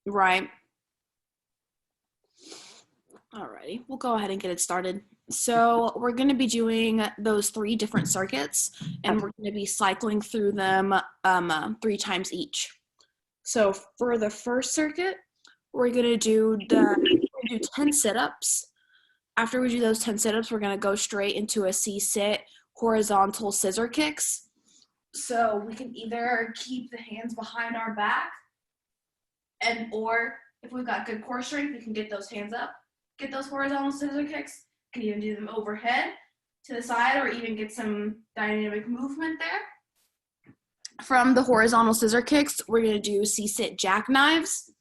Right. Alrighty, we'll go ahead and get it started. So we're going to be doing those three different circuits, and we're going to be cycling through them 3 times each. So for the first circuit, we're going to do 10 sit-ups. After we do those 10 sit-ups, we're going to go straight into a C-sit horizontal scissor kicks. So we can either keep the hands behind our back, or if we've got good core strength, we can get those hands up, get those horizontal scissor kicks. You can even do them overhead to the side, or even get some dynamic movement there. From the horizontal scissor kicks, we're going to do C-sit jackknives.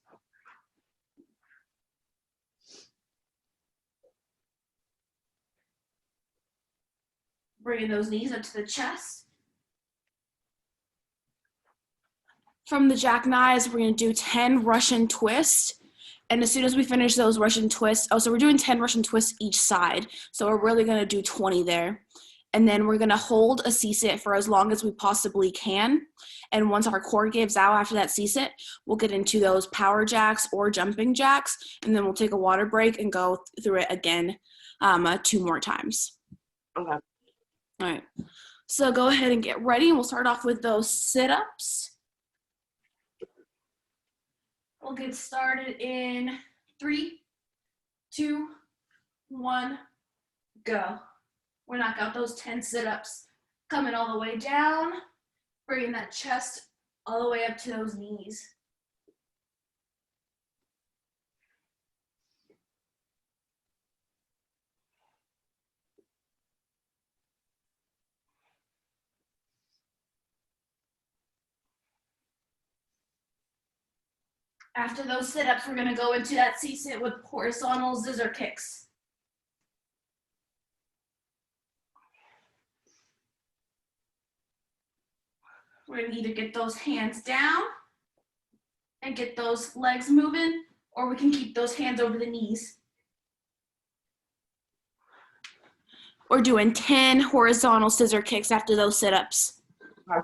Bringing those knees up to the chest. From the jackknives, we're going to do 10 Russian twists. And as soon as we finish those Russian twists, so we're doing 10 Russian twists each side. So we're really going to do 20 there. And then we're going to hold a C-sit for as long as we possibly can. And once our core gives out after that C-sit, we'll get into those power jacks or jumping jacks. And then we'll take a water break and go through it again 2 more times. Okay. All right. So go ahead and get ready. We'll start off with those sit-ups. We'll get started in 3, 2, 1, go. We'll knock out those 10 sit-ups. Coming all the way down, bringing that chest all the way up to those knees. After those sit-ups, we're gonna go into that C-sit with horizontal scissor kicks. We're gonna either get those hands down and get those legs moving, or we can keep those hands over the knees. We're doing 10 horizontal scissor kicks after those sit-ups. Okay.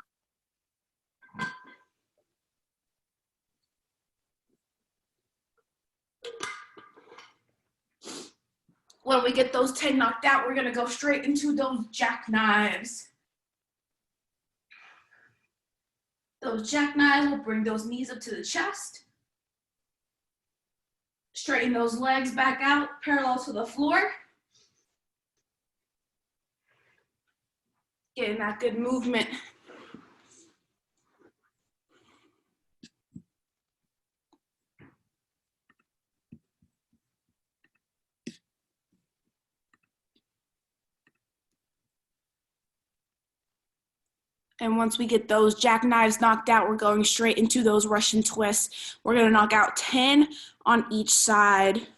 When we get those 10 knocked out, we're gonna go straight into those jackknives. Those jackknives will bring those knees up to the chest. Straighten those legs back out, parallel to the floor. Getting that good movement. And once we get those jackknives knocked out, we're going straight into those Russian twists. We're gonna knock out 10 on each side.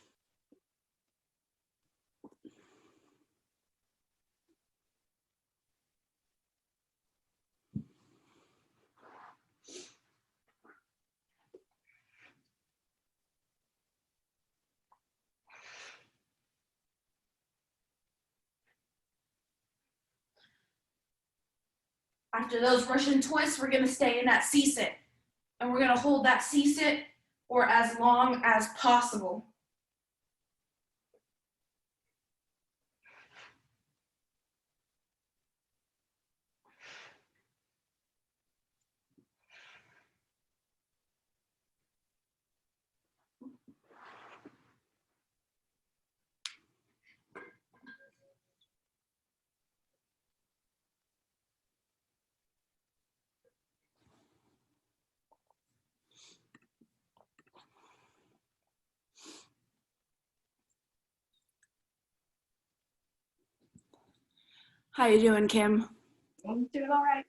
After those Russian twists, we're gonna stay in that C-sit. And we're gonna hold that C-sit for as long as possible. How you doing, Kim? I'm doing all right.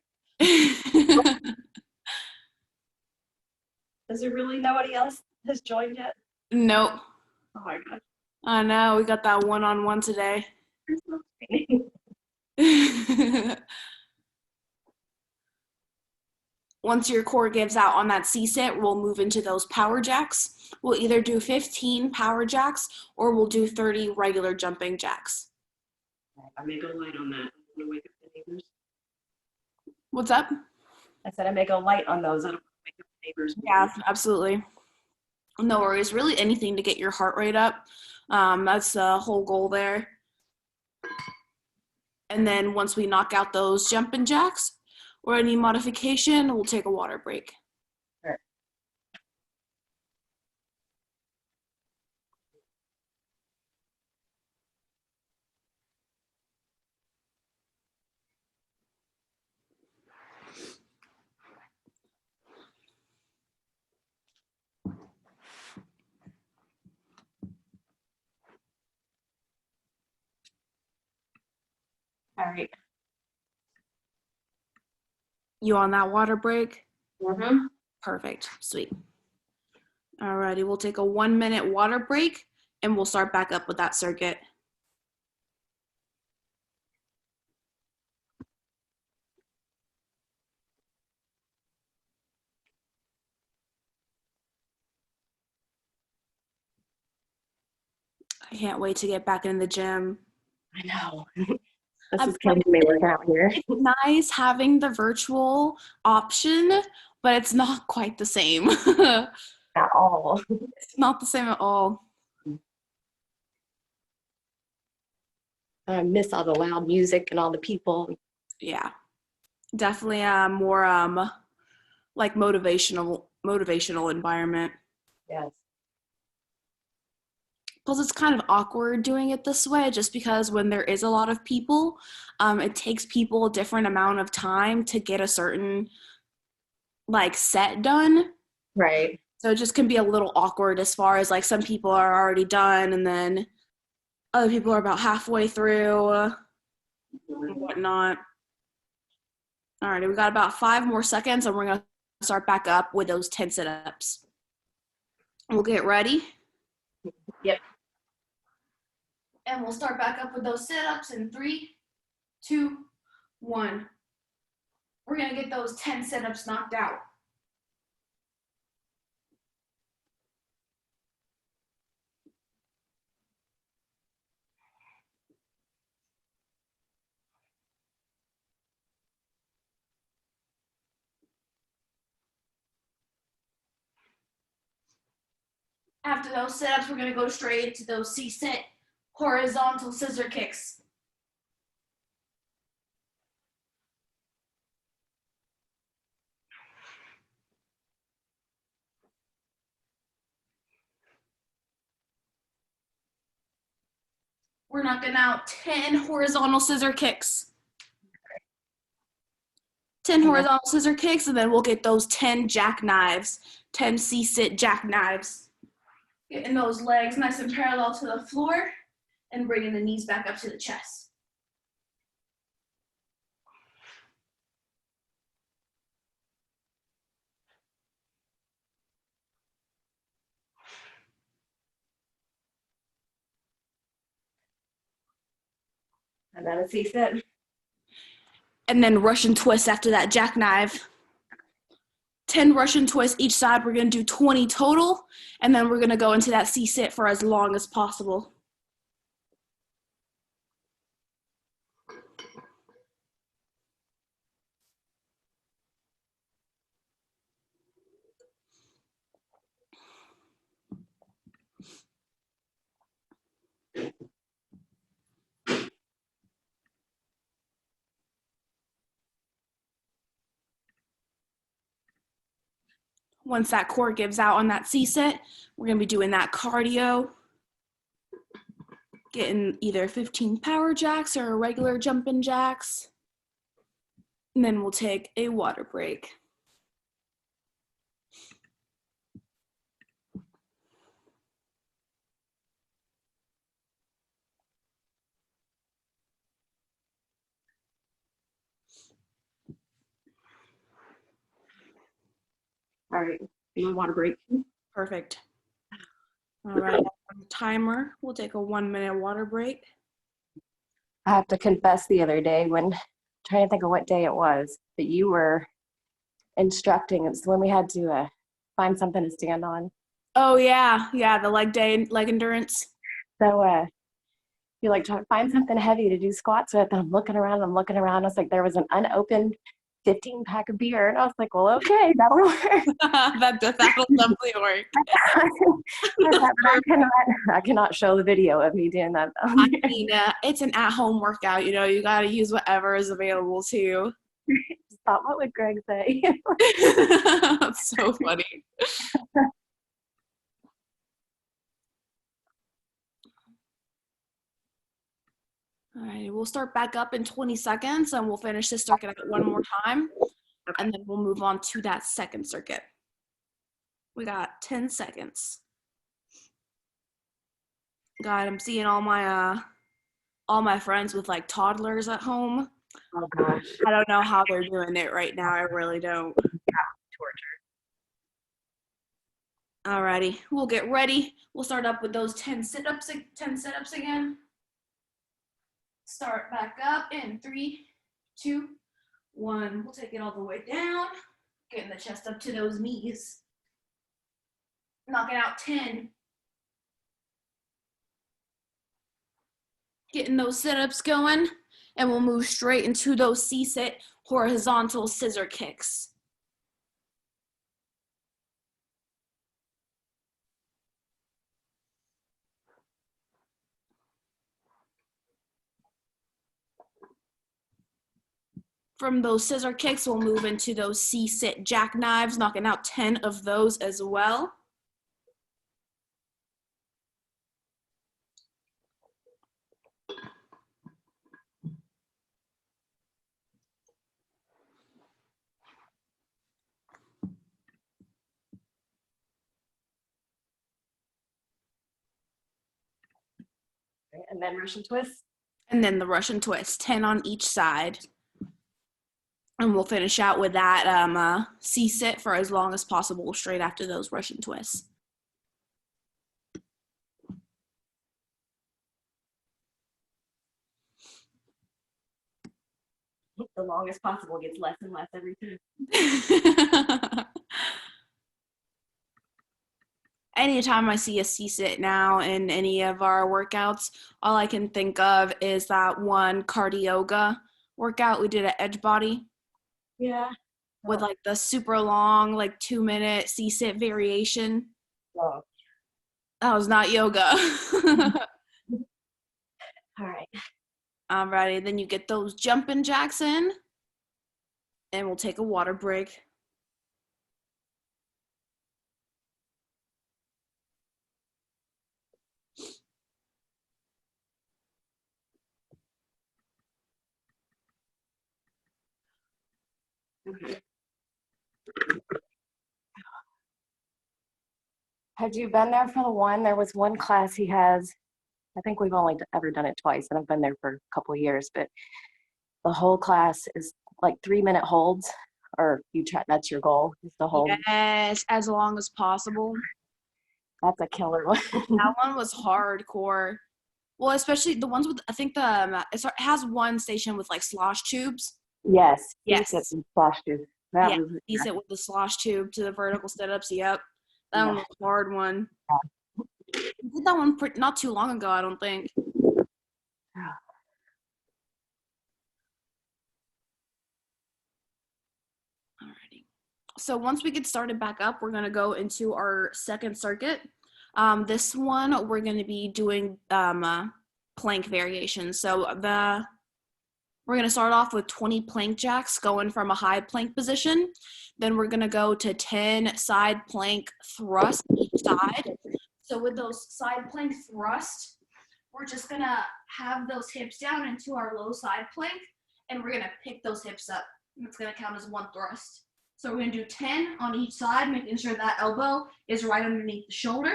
Is there really nobody else has joined yet? Nope. Oh my gosh. I know, we got that one-on-one today. Once your core gives out on that C-sit, we'll move into those power jacks. We'll either do 15 power jacks or we'll do 30 regular jumping jacks. I may go light on that. I'm gonna wake up the neighbors. What's up? I said I may go light on those. I don't want to wake up the neighbors. Yeah, absolutely. No worries. Really anything to get your heart rate up. That's the whole goal there. And then once we knock out those jumping jacks or any modification, we'll take a water break. Sure. All right. You on that water break? Mm-hmm. Perfect. Sweet. Alrighty, we'll take a 1-minute water break and we'll start back up with that circuit. I can't wait to get back in the gym. I know. This is killing me working out here. It's nice having the virtual option, but it's not quite the same. At all. It's not the same at all. I miss all the loud music and all the people. Yeah, definitely more like motivational environment. Yes. Plus, it's kind of awkward doing it this way just because when there is a lot of people, it takes people a different amount of time to get a certain like set done. Right. So it just can be a little awkward as far as like some people are already done and then other people are about halfway through and whatnot. All right, we got about 5 more seconds and we're going to start back up with those 10 sit-ups. We'll get ready. Yep. And we'll start back up with those sit-ups in 3, 2, 1. We're going to get those 10 sit-ups knocked out. After those sit-ups, we're going to go straight into those C-sit horizontal scissor kicks. We're knocking out 10 horizontal scissor kicks. 10 horizontal scissor kicks, and then we'll get those 10 jackknives, 10 C-sit jackknives. Getting those legs nice and parallel to the floor and bringing the knees back up to the chest. And then a C-sit. And then Russian twist after that jackknife. 10 Russian twists each side. We're going to do 20 total, and then we're going to go into that C-sit for as long as possible. Once that core gives out on that C-sit, we're going to be doing that cardio, getting either 15 power jacks or regular jumping jacks. And then we'll take a water break. All right, you want water break? Perfect. All right, on the timer, we'll take a 1-minute water break. I have to confess the other day when trying to think of what day it was, but you were instructing. It's when we had to find something to stand on. Oh yeah, the leg endurance. So you like try to find something heavy to do squats with, and I'm looking around. I was like, there was an unopened 15-pack of beer. And I was like, well, okay, that'll work. That'll definitely work. I cannot show the video of me doing that. I mean, it's an at-home workout. You got to use whatever is available to you. Just thought, what would Greg say? That's so funny. All right, we'll start back up in 20 seconds and we'll finish this circuit out one more time. And then we'll move on to that second circuit. We got 10 seconds. God, I'm seeing all my friends with like toddlers at home. Oh gosh. I don't know how they're doing it right now. I really don't. Torture. Alrighty, we'll get ready. We'll start up with those 10 sit-ups again. Start back up in 3, 2, 1. We'll take it all the way down. Getting the chest up to those knees. Knocking out 10. Getting those sit-ups going. And we'll move straight into those C-sit horizontal scissor kicks. From those scissor kicks, we'll move into those C-sit jackknives, knocking out 10 of those as well. And then Russian twist. And then the Russian twist, 10 on each side. And we'll finish out with that C-sit for as long as possible straight after those Russian twists. The longest possible gets less and less every time. Anytime I see a C-sit now in any of our workouts, all I can think of is that one Cardioga workout we did at Edgebody. Yeah. With like the super long, like 2-minute C-sit variation. Oh. That was not yoga. All right. Alrighty, then you get those jumping jacks in. And we'll take a water break. Okay. Have you been there for the one? There was one class he has. I think we've only ever done it twice, and I've been there for a couple of years, but the whole class is like 3-minute holds, or you try, that's your goal, is to hold. Yes, as long as possible. That's a killer one. That one was hardcore. Well, especially the ones with, I think it has one station with like slosh tubes. Yes. Yes. Slosh tube. That was, Use it with the slosh tube to the vertical sit-ups. Yep. That one was a hard one. I did that one not too long ago, I don't think. Alrighty. So once we get started back up, we're going to go into our second circuit. This one, we're going to be doing plank variations. So we're going to start off with 20 plank jacks going from a high plank position. Then we're going to go to 10 side plank thrusts each side. So with those side plank thrusts, we're just going to have those hips down into our low side plank, and we're going to pick those hips up. And it's going to count as one thrust. So we're going to do 10 on each side, making sure that elbow is right underneath the shoulder.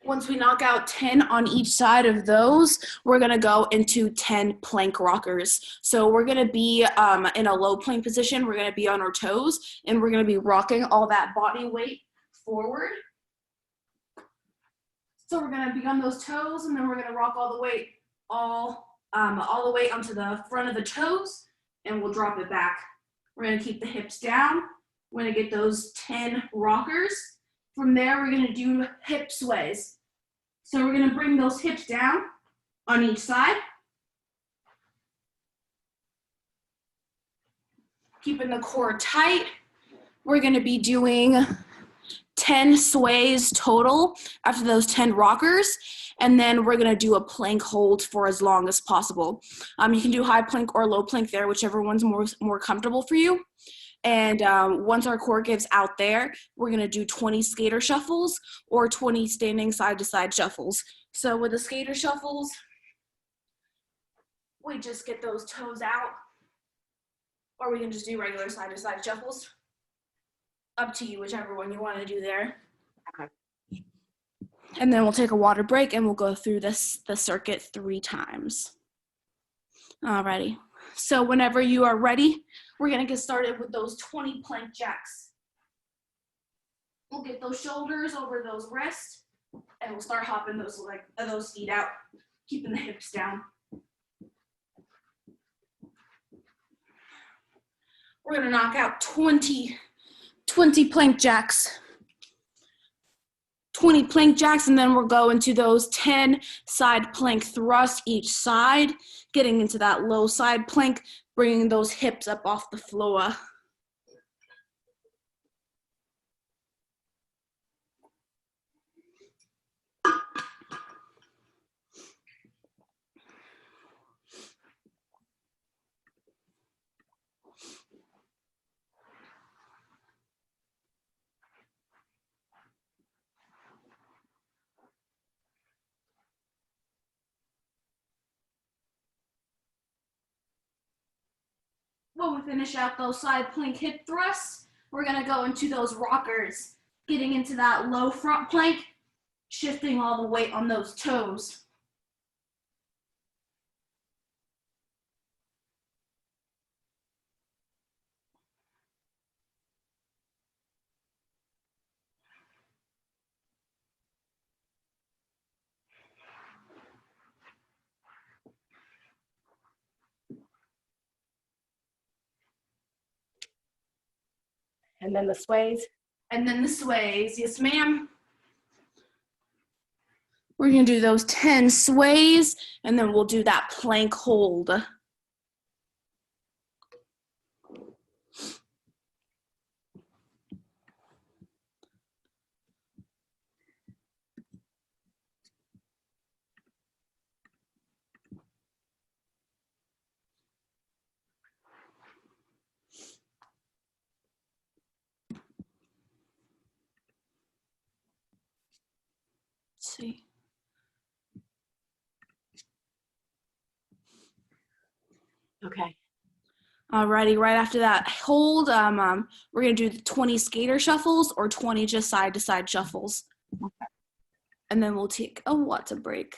Once we knock out 10 on each side of those, we're going to go into 10 plank rockers. So we're going to be in a low plank position. We're going to be on our toes, and we're going to be rocking all that body weight forward. So we're going to be on those toes, and then we're going to rock all the weight all the way onto the front of the toes, and we'll drop it back. We're going to keep the hips down. We're going to get those 10 rockers. From there, we're going to do hip sways. So we're going to bring those hips down on each side. keeping the core tight. We're going to be doing 10 sways total after those 10 rockers, and then we're going to do a plank hold for as long as possible. You can do high plank or low plank there, whichever one's more comfortable for you. And once our core gives out there, we're going to do 20 skater shuffles or 20 standing side-to-side shuffles. So with the skater shuffles, we just get those toes out, or we can just do regular side-to-side shuffles. Up to you, whichever one you want to do there. Okay. And then we'll take a water break and we'll go through the circuit 3 times. Alrighty. So whenever you are ready, we're going to get started with those 20 plank jacks. We'll get those shoulders over those wrists and we'll start hopping those feet out, keeping the hips down. We're going to knock out 20 plank jacks. 20 plank jacks, and then we'll go into those 10 side plank thrusts each side, getting into that low side plank, bringing those hips up off the floor. When we finish out those side plank hip thrusts, we're gonna go into those rockers, getting into that low front plank, shifting all the weight on those toes. And then the sways. And then the sways, yes ma'am. We're gonna do those 10 sways, and then we'll do that plank hold. Let's see. Okay. Alrighty, right after that hold, we're gonna do the 20 skater shuffles or 20 just side-to-side shuffles. Okay. And then we'll take a water break.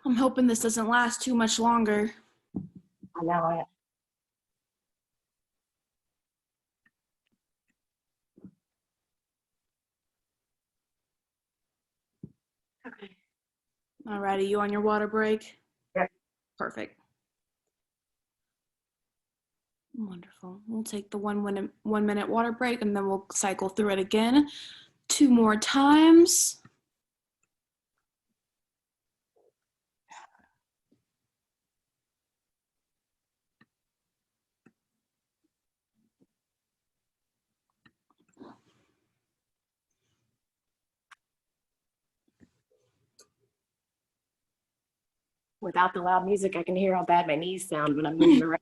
I'm hoping this doesn't last too much longer. I know it. Okay. Alrighty, you on your water break? Yep. Perfect. Wonderful. We'll take the 1 minute water break and then we'll cycle through it again 2 more times. Without the loud music, I can hear how bad my knees sound when I'm moving around.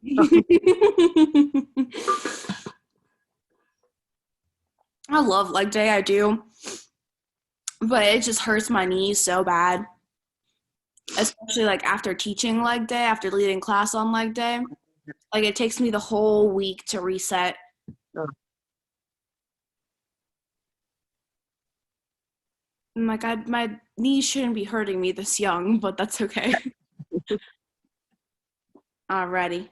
I love leg day, I do. But it just hurts my knees so bad. Especially like after teaching leg day, after leading class on leg day. Like it takes me the whole week to reset. Oh. I'm like, my knees shouldn't be hurting me this young, but that's okay. Alrighty.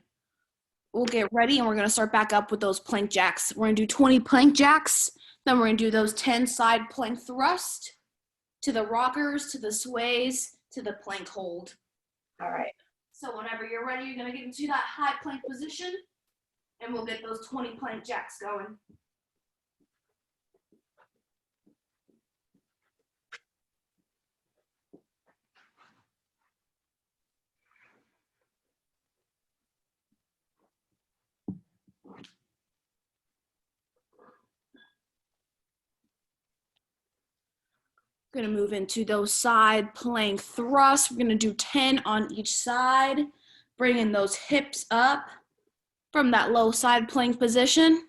We'll get ready and we're gonna start back up with those plank jacks. We're gonna do 20 plank jacks, then we're gonna do those 10 side plank thrust, to the rockers, to the sways, to the plank hold. All right. So whenever you're ready, you're gonna get into that high plank position and we'll get those 20 plank jacks going. We're going to move into those side plank thrusts. We're going to do 10 on each side, bringing those hips up from that low side plank position.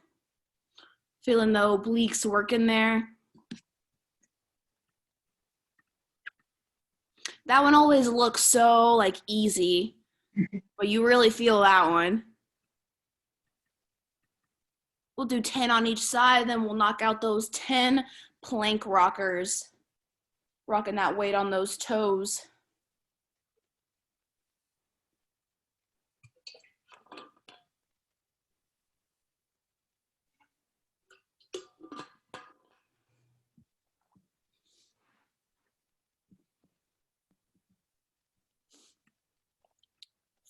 Feeling the obliques working there. That one always looks so like easy, but you really feel that one. We'll do 10 on each side, then we'll knock out those 10 plank rockers. Rocking that weight on those toes.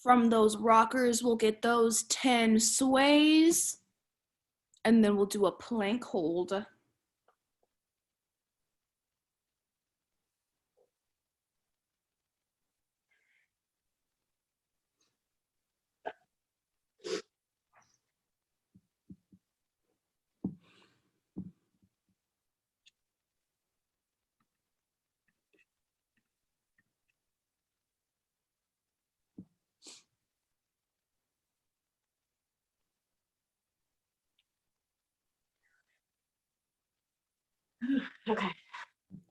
From those rockers, we'll get those 10 sways, and then we'll do a plank hold. Okay.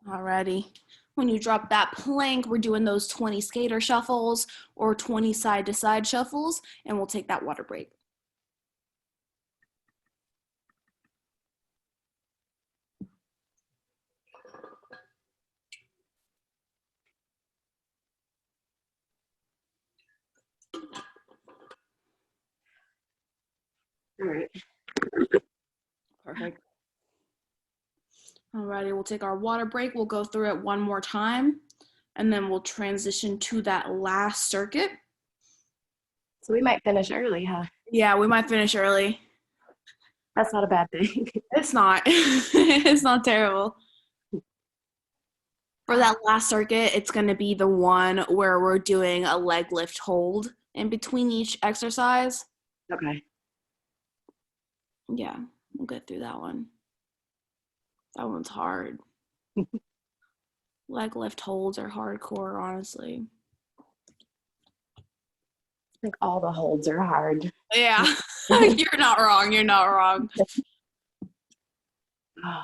Alrighty. When you drop that plank, we're doing those 20 skater shuffles or 20 side to side shuffles, and we'll take that water break. All right. Perfect. Alrighty, we'll take our water break. We'll go through it one more time, and then we'll transition to that last circuit. So we might finish early, huh? Yeah, we might finish early. That's not a bad thing. It's not. It's not terrible. For that last circuit, it's going to be the one where we're doing a leg lift hold in between each exercise. Okay. Yeah, we'll get through that one. That one's hard. Leg lift holds are hardcore, honestly. I think all the holds are hard. Yeah, you're not wrong. You're not wrong. Oh,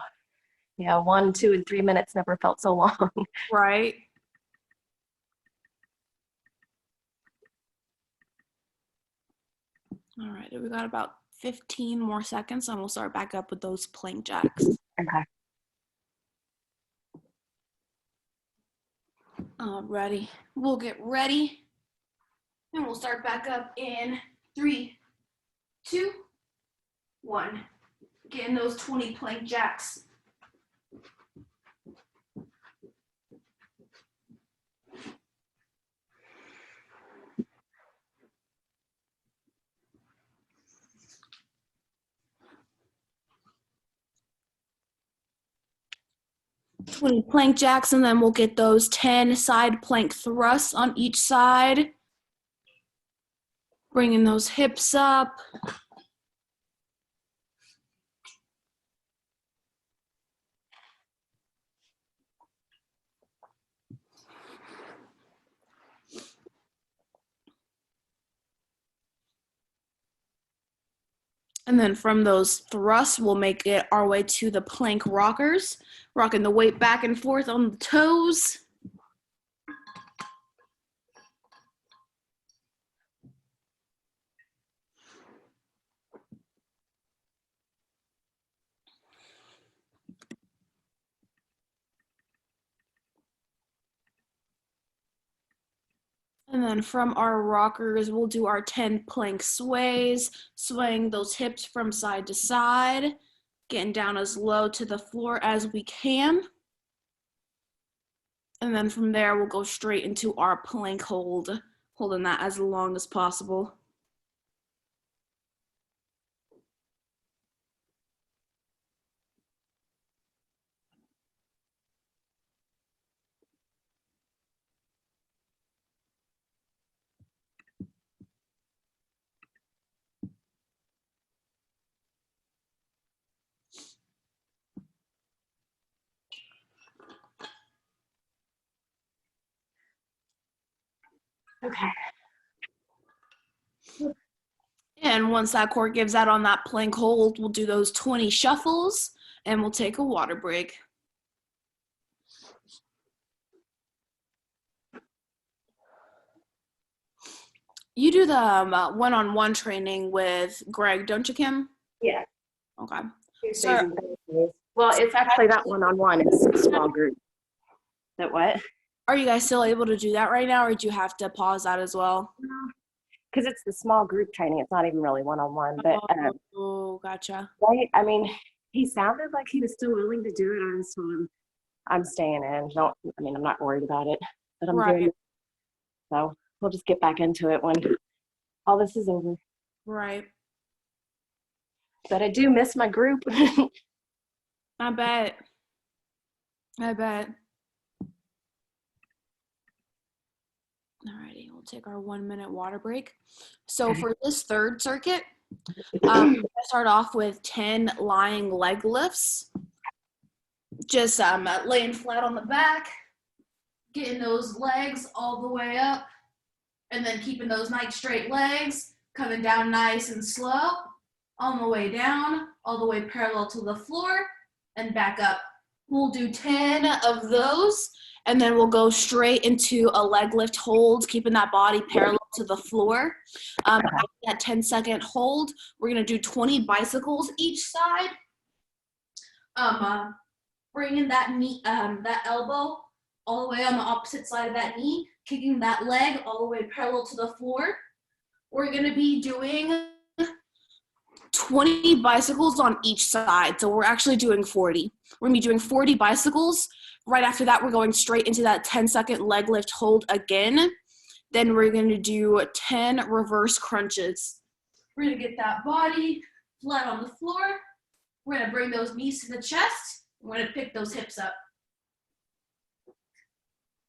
yeah, 1, 2, and 3 minutes never felt so long. Right? All right, we got about 15 more seconds, and we'll start back up with those plank jacks. Okay. Ready. We'll get ready, and we'll start back up in 3, 2, 1. Getting those 20 plank jacks. Plank jacks, and then we'll get those 10 side plank thrusts on each side. Bringing those hips up. And then from those thrusts, we'll make it our way to the plank rockers, rocking the weight back and forth on the toes. And then from our rockers, we'll do our 10 plank sways, swaying those hips from side to side, getting down as low to the floor as we can. And then from there, we'll go straight into our plank hold, holding that as long as possible. Okay. And once that core gives out on that plank hold, we'll do those 20 shuffles and we'll take a water break. You do the one-on-one training with Greg, don't you, Kim? Yeah. Okay. Tuesdays So and Thursdays. Well, it's actually not one-on-one, it's a small group. That what? are you guys still able to do that right now, or do you have to pause that as well? Because it's the small group training, it's not even really one-on-one, but Oh, gotcha. right, I mean, he sounded like he was still willing to do it. I just told him I'm staying in. I'm not worried about it, but I'm doing Right, it. So we'll just get back into it when all this is over. right. But I do miss my group. I bet. I bet. Alrighty, we'll take our 1-minute water break. So Okay. for this third circuit, we're gonna start off with 10 lying leg lifts. Just laying flat on the back, getting those legs all the way up, and then keeping those nice straight legs, coming down nice and slow, on the way down, all the way parallel to the floor, and back up. We'll do 10 of those, and then we'll go straight into a leg lift hold, keeping that body parallel to the floor. After that 10-second hold, we're gonna do 20 bicycles each side. Bringing that knee, that elbow all the way on the opposite side of that knee, kicking that leg all the way parallel to the floor. We're gonna be doing 20 bicycles on each side. So we're actually doing 40. We're gonna be doing 40 bicycles. Right after that, we're going straight into that 10-second leg lift hold again. Then we're gonna do 10 reverse crunches. We're gonna get that body flat on the floor. We're gonna bring those knees to the chest. We're gonna pick those hips up.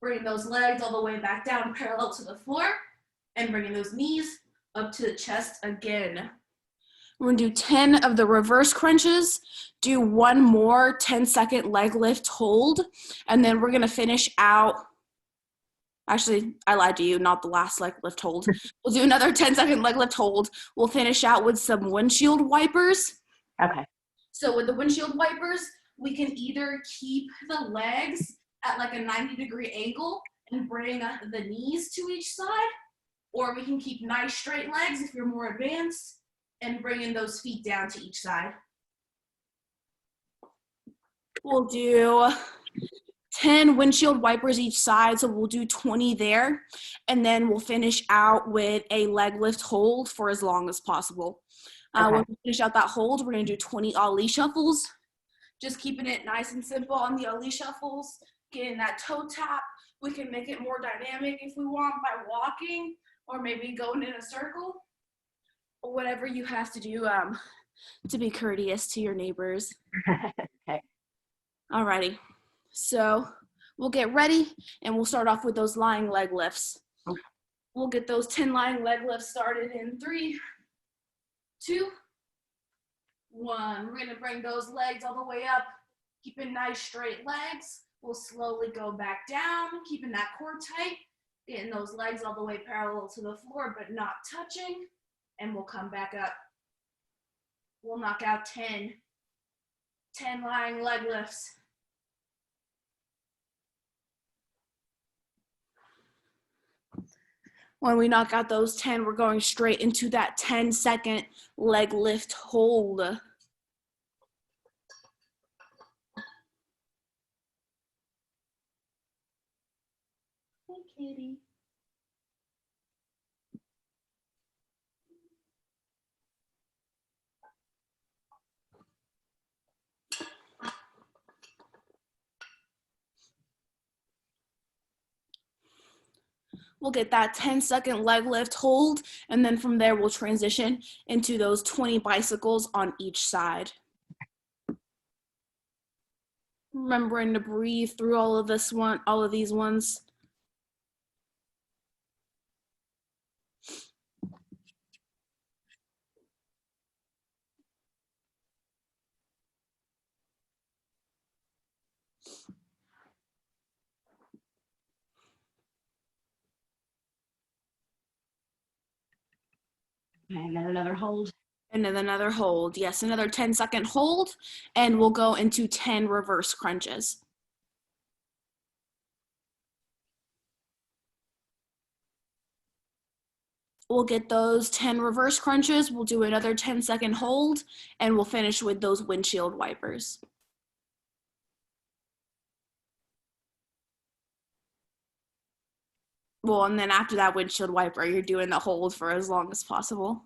Bring those legs all the way back down parallel to the floor and bringing those knees up to the chest again. We're gonna do 10 of the reverse crunches, do one more 10-second leg lift hold, and then we're gonna finish out. Actually, I lied to you, not the last leg lift hold. We'll do another 10-second leg lift hold. We'll finish out with some windshield wipers. Okay. So with the windshield wipers, we can either keep the legs at like a 90-degree angle and bring the knees to each side, or we can keep nice straight legs if you're more advanced and bringing those feet down to each side. We'll do 10 windshield wipers each side, so we'll do 20 there, and then we'll finish out with a leg lift hold for as long as possible. When we finish out that hold, we're going to do 20 Ali shuffles, just keeping it nice and simple on the Ali shuffles, getting that toe tap. We can make it more dynamic if we want by walking or maybe going in a circle, or whatever you have to do to be courteous to your neighbors. Okay. Alrighty, so we'll get ready and we'll start off with those lying leg lifts. We'll get those 10 lying leg lifts started in 3, 2, 1. We're gonna bring those legs all the way up, keeping nice straight legs. We'll slowly go back down, keeping that core tight, getting those legs all the way parallel to the floor but not touching, and we'll come back up. We'll knock out 10 lying leg lifts. When we knock out those 10, we're going straight into that 10-second leg lift hold. Hey, kitty. We'll get that 10-second leg lift hold, and then from there we'll transition into those 20 bicycles on each side. Remembering to breathe through all of these ones. And then another hold. And then another hold. Yes, another 10-second hold. And we'll go into 10 reverse crunches. We'll get those 10 reverse crunches. We'll do another 10-second hold. And we'll finish with those windshield wipers. Well, and then after that windshield wiper, you're doing the hold for as long as possible.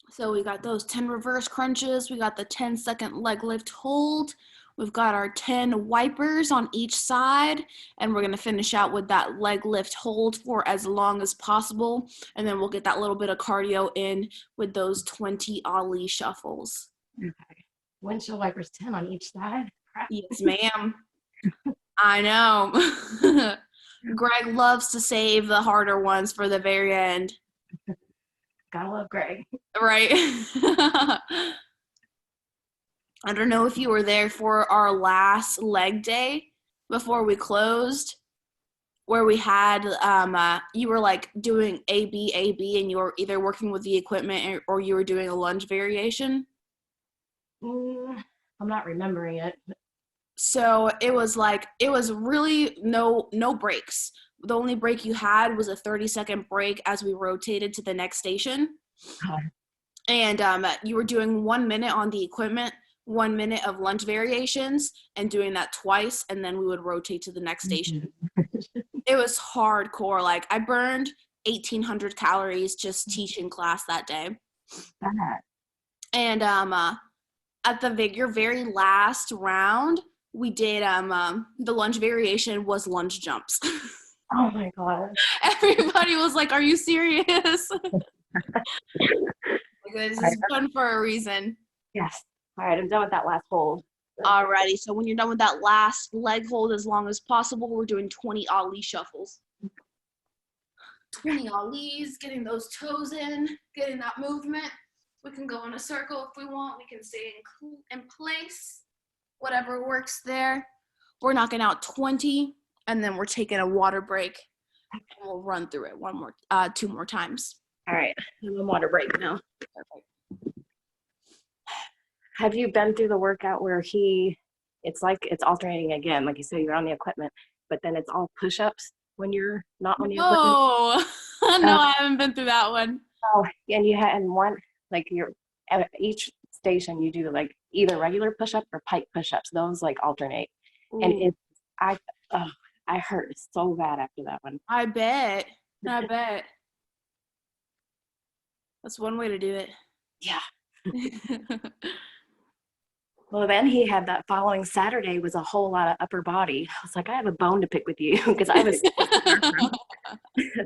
So we got those 10 reverse crunches. We got the 10-second leg lift hold. We've got our 10 wipers on each side. And we're going to finish out with that leg lift hold for as long as possible. And then we'll get that little bit of cardio in with those 20 Ollie shuffles. Okay. Windshield wipers 10 on each side. Crap. Yes, ma'am. I know. Greg loves to save the harder ones for the very end. Gotta love Greg. Right. I don't know if you were there for our last leg day before we closed, where we had you were like doing A B, and you were either working with the equipment or you were doing a lunge variation. I'm not remembering it. So it was really no breaks. The only break you had was a 30-second break as we rotated to the next station. Oh. And you were doing 1 minute on the equipment, 1 minute of lunge variations, and doing that twice, and then we would rotate to the next station. It was hardcore. Like, I burned 1,800 calories just teaching class that day. And at your very last round, we did the lunge variation was lunge jumps. Oh my God. Everybody was like, "Are you serious?" This is fun for a reason. Yes. All right, I'm done with that last hold. Alrighty, so when you're done with that last leg hold as long as possible, we're doing 20 Ollie shuffles. 20 Ollies, getting those toes in, getting that movement. We can go in a circle if we want. We can stay in place. Whatever works there. We're knocking out 20, and then we're taking a water break, and we'll run through it 2 more times. All right, I'm on water break now. Perfect. Have you been through the workout where it's like it's alternating again? Like you say, you're on the equipment, but then it's all push-ups when you're not on the equipment? No, I haven't been through that one. Oh, and you had in one, like you're at each station, you do like either regular push-up or pike push-ups. Those like alternate. Ooh. And I hurt so bad after that one. I bet. That's one way to do it. Yeah. Well, then he had that following Saturday was a whole lot of upper body. I was like, I have a bone to pick with you because I was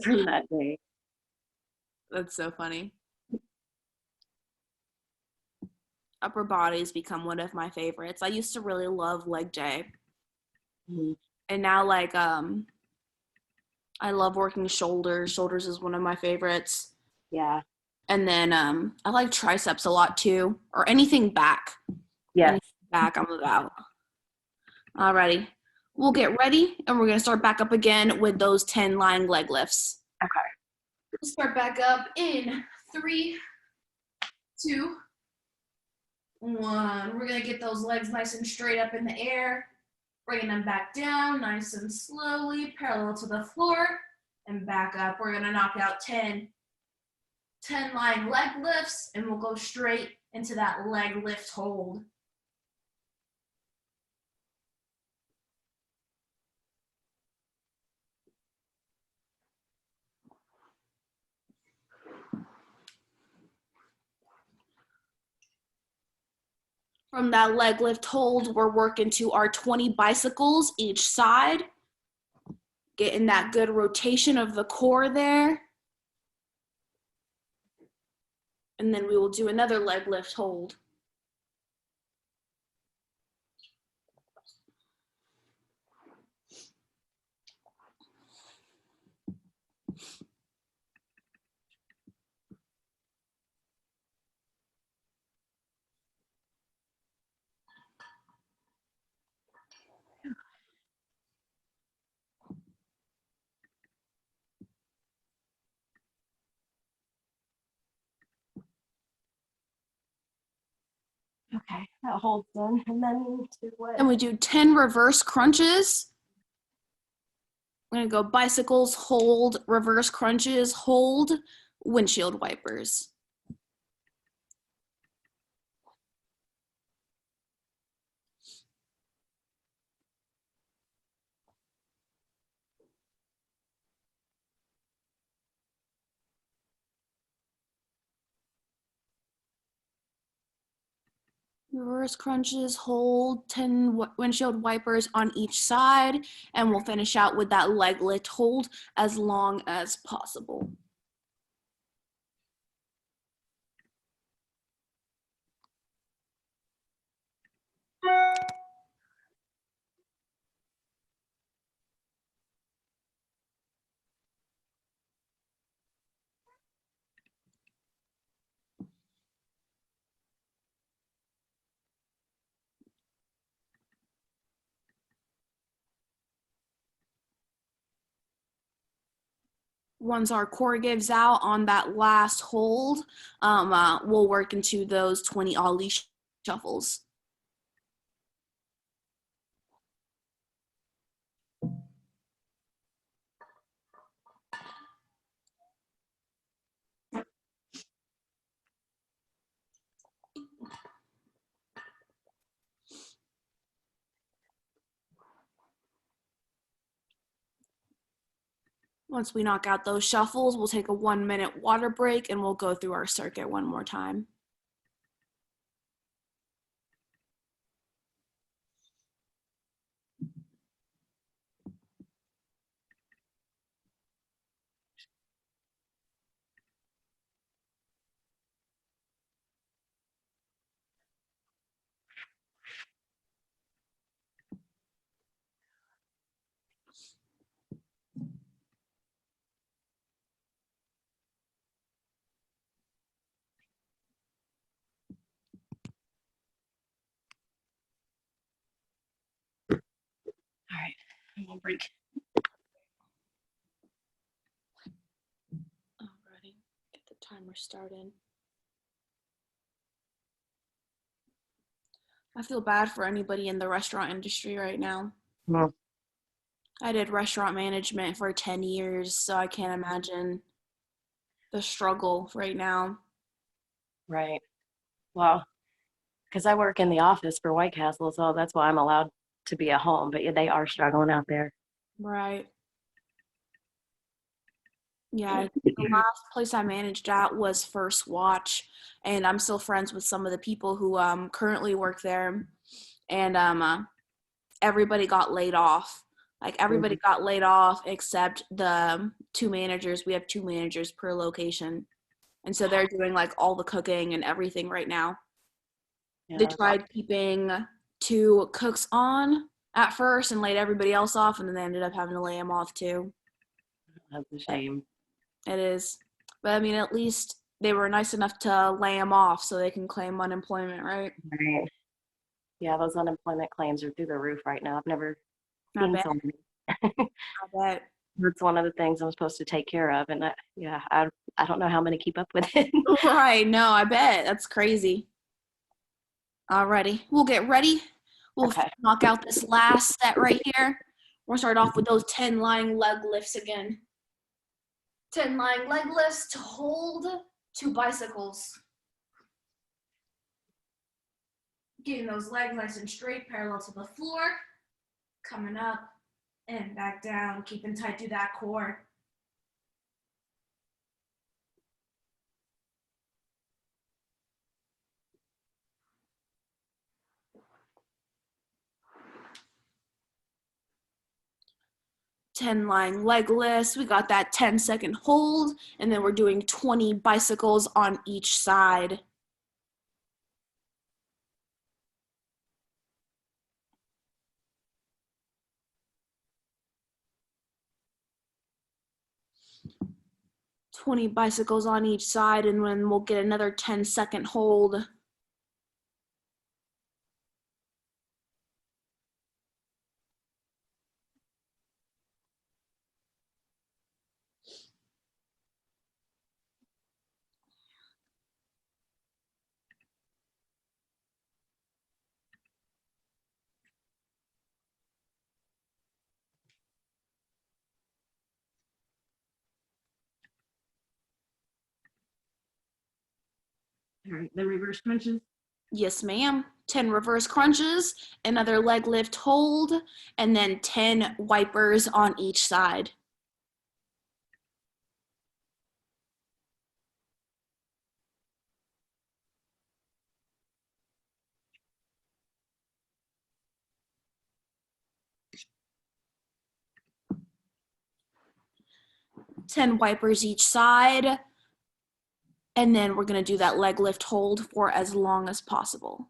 from that day. That's so funny. Upper body's become one of my favorites. I used to really love leg day. Mm-hmm. And now I love working shoulders. Shoulders is one of my favorites. Yeah. And then I like triceps a lot too, or anything back. Yeah. Anything back I'm about. Alrighty. We'll get ready and we're going to start back up again with those 10 lying leg lifts. Okay. We'll start back up in 3, 2, 1. We're going to get those legs nice and straight up in the air, bringing them back down nice and slowly, parallel to the floor, and back up. We're going to knock out 10 lying leg lifts, and we'll go straight into that leg lift hold. From that leg lift hold, we're working to our 20 bicycles each side, getting that good rotation of the core there. And then we will do another leg lift hold. Okay, that holds done. And then to what? Then we do 10 reverse crunches. I'm gonna go bicycles, hold, reverse crunches, hold, windshield wipers. Reverse crunches, hold, 10 windshield wipers on each side, and we'll finish out with that leg lift hold as long as possible. Once our core gives out on that last hold, we'll work into those 20 ollie shuffles. Once we knock out those shuffles, we'll take a 1-minute water break and we'll go through our circuit one more time. All right, and we'll break. Alrighty, get the timer started. I feel bad for anybody in the restaurant industry right now. Mm. I did restaurant management for 10 years, so I can't imagine the struggle right now. Right. Well, because I work in the office for White Castle, so that's why I'm allowed to be at home. But yeah, they are struggling out there. Right. Yeah, the last place I managed at was First Watch, and I'm still friends with some of the people who currently work there, and everybody got laid off. Like everybody got laid off except the two managers. We have two managers per location, and so they're doing like all the cooking and everything right now. They Yeah, tried keeping two cooks on at first and laid everybody else off, and then they ended up having to lay them off too. that's a shame. It is. But I mean, at least they were nice enough to lay them off so they can claim unemployment, right? Right. Yeah, those unemployment claims are through the roof right now. I've never I seen bet. so many. I bet. That's one of the things I'm supposed to take care of, and I don't know how many keep up with it. Right. No, I bet. That's crazy. Alrighty. We'll get ready. We'll Okay. knock out this last set right here. We'll start off with those 10 lying leg lifts again. 10 lying leg lifts to hold 2 bicycles. Getting those legs nice and straight, parallel to the floor. Coming up and back down, keeping tight to that core. 10 lying leg lifts. We got that 10-second hold, and then we're doing 20 bicycles on each side. $20 bicycles on each side, and then we'll get another 10-second hold. All right, then reverse crunches. Yes, ma'am. 10 reverse crunches, another leg lift hold, and then 10 wipers on each side. Ten wipers each side, and then we're going to do that leg lift hold for as long as possible.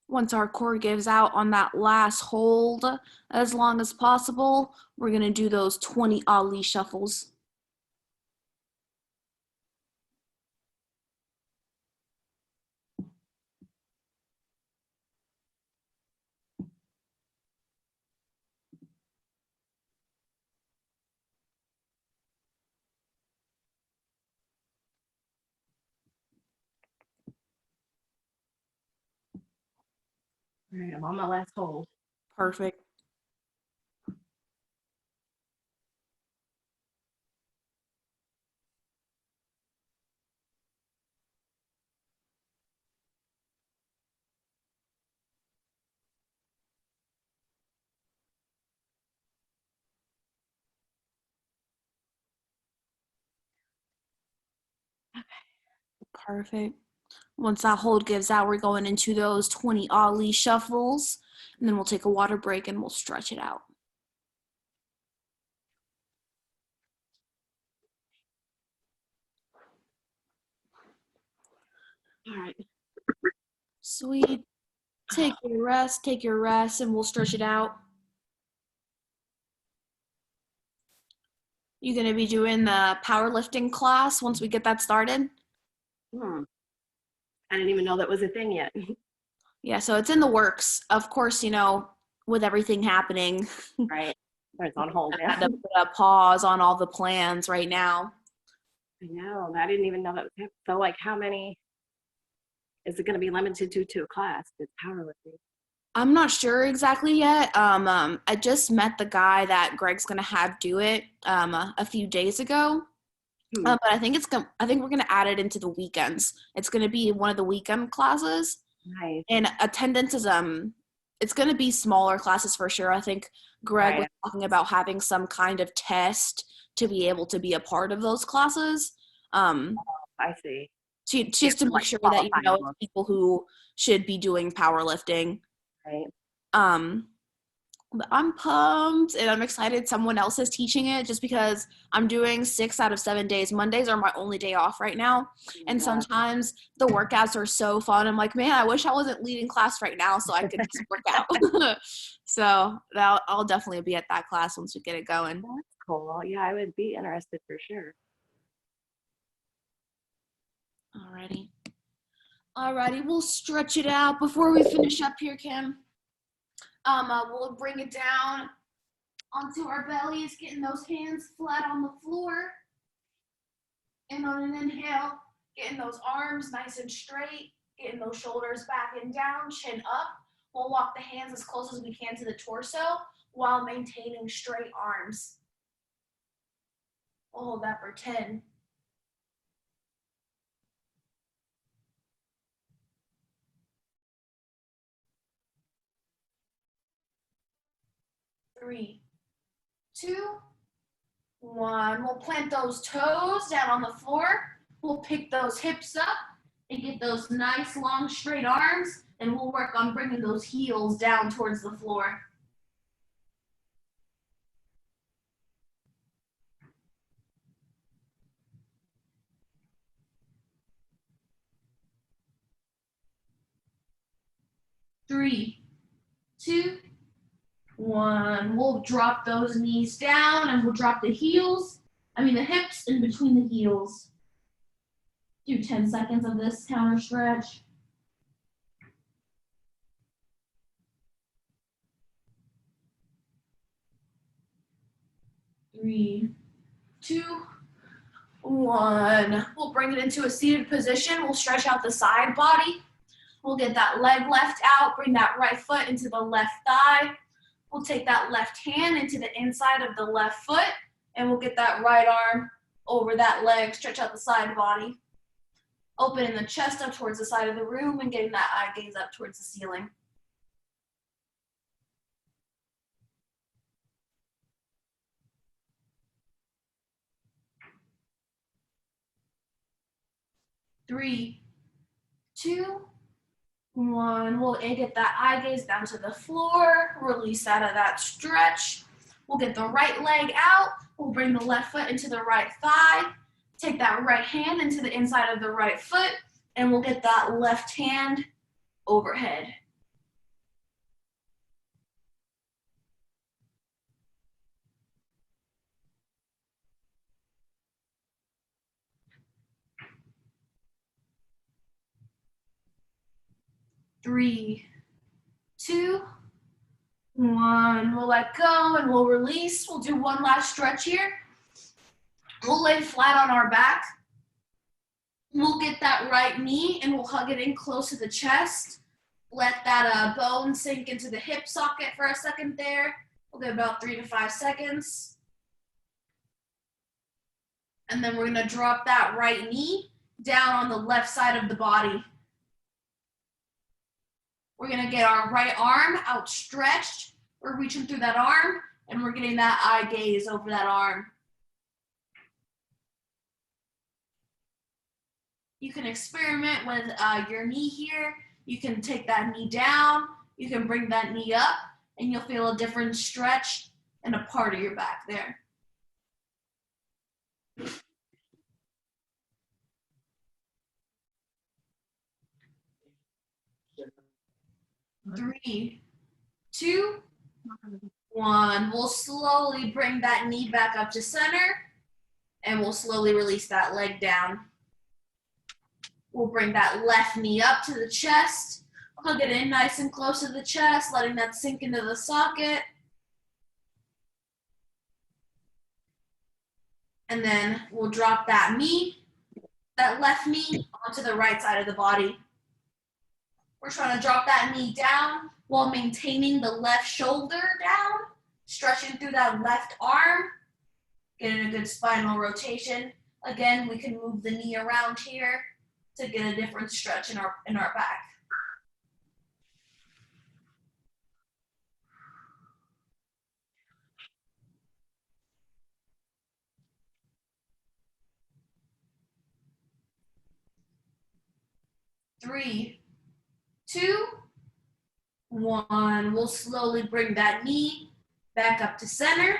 Once our core gives out on that last hold as long as possible, we're going to do those 20 Ali shuffles. All right, I'm on my last hold. Perfect. Perfect. Once that hold gives out, we're going into those 20 Ali shuffles, and then we'll take a water break and we'll stretch it out. All right. Sweet. Take your rest, and we'll stretch it out. You gonna be doing the powerlifting class once we get that started? I didn't even know that was a thing yet. Yeah, so it's in the works. Of course, you know, with everything happening, Right. It's on hold I had now. to put a pause on all the plans right now. I know. I didn't even know that was happening. So, like, how many is it going to be limited to a class? It's powerlifting. I'm not sure exactly yet. I just met the guy that Greg's gonna have do it a few days ago. But I think I think we're gonna add it into the weekends. It's gonna be one of the weekend classes, Nice. and attendance is it's gonna be smaller classes for sure. I think Greg was Right. talking about having some kind of test to be able to be a part of those classes. I see. Just to make Like sure that you know qualifying it's them. people who should be doing powerlifting. Right. But I'm pumped and I'm excited someone else is teaching it just because I'm doing 6 out of 7 days. Mondays are my only day off right now. And Yeah. sometimes the workouts are so fun. I'm like, man, I wish I wasn't leading class right now so I could just work out. So I'll definitely be at that class once we get it going. That's cool. Yeah, I would be interested for sure. Alrighty, we'll stretch it out before we finish up here, Kim. We'll bring it down onto our bellies, getting those hands flat on the floor. And on an inhale, getting those arms nice and straight, getting those shoulders back and down, chin up. We'll walk the hands as close as we can to the torso while maintaining straight arms. We'll hold that for 10. 3, 2, 1. We'll plant those toes down on the floor. We'll pick those hips up and get those nice long straight arms, and we'll work on bringing those heels down towards the floor. Three, 2, 1. We'll drop those knees down and we'll drop the hips in between the heels. Do 10 seconds of this counter stretch. 3, 2, 1. We'll bring it into a seated position. We'll stretch out the side body. We'll get that leg left out, bring that right foot into the left thigh. We'll take that left hand into the inside of the left foot, and we'll get that right arm over that leg, stretch out the side body. Opening the chest up towards the side of the room and getting that eye gaze up towards the ceiling. Three, 2, 1. We'll get that eye gaze down to the floor, release out of that stretch. We'll get the right leg out. We'll bring the left foot into the right thigh. Take that right hand into the inside of the right foot, and we'll get that left hand overhead. Three, 2, 1. We'll let go and we'll release. We'll do one last stretch here. We'll lay flat on our back. We'll get that right knee and we'll hug it in close to the chest. Let that bone sink into the hip socket for a second there. We'll get about 3 to 5 seconds. And then we're gonna drop that right knee down on the left side of the body. We're gonna get our right arm outstretched. We're reaching through that arm and we're getting that eye gaze over that arm. You can experiment with your knee here. You can take that knee down. You can bring that knee up and you'll feel a different stretch and a part of your back there. 3, 2, 1. We'll slowly bring that knee back up to center and we'll slowly release that leg down. We'll bring that left knee up to the chest, hug it in nice and close to the chest, letting that sink into the socket. And then we'll drop that left knee onto the right side of the body. We're trying to drop that knee down while maintaining the left shoulder down, stretching through that left arm, getting a good spinal rotation. Again, we can move the knee around here to get a different stretch in our back. Three, 2, 1. We'll slowly bring that knee back up to center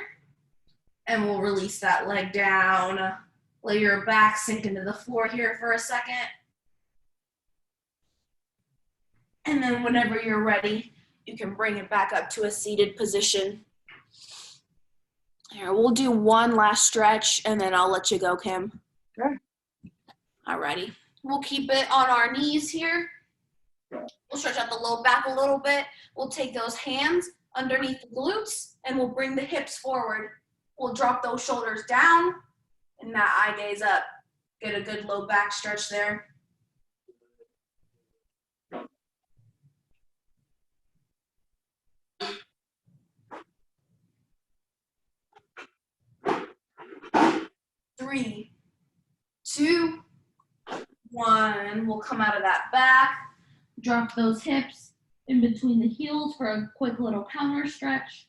and we'll release that leg down. Let your back sink into the floor here for a second. And then whenever you're ready, you can bring it back up to a seated position. Here, we'll do one last stretch and then I'll let you go, Kim. Sure. Alrighty. We'll keep it on our knees here. We'll stretch out the low back a little bit. We'll take those hands underneath the glutes and we'll bring the hips forward. We'll drop those shoulders down and that eye gaze up. Get a good low back stretch there. 3, 2, 1. We'll come out of that back. Drop those hips in between the heels for a quick little counter stretch.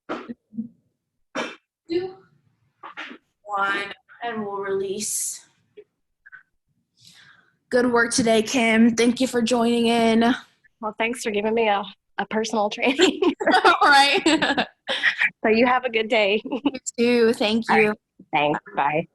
2, 1, and we'll release. Good work today, Kim. Thank you for joining in. Well, thanks for giving me a personal training. All right. So you have a good day. You too. Thank you. Thanks. Bye.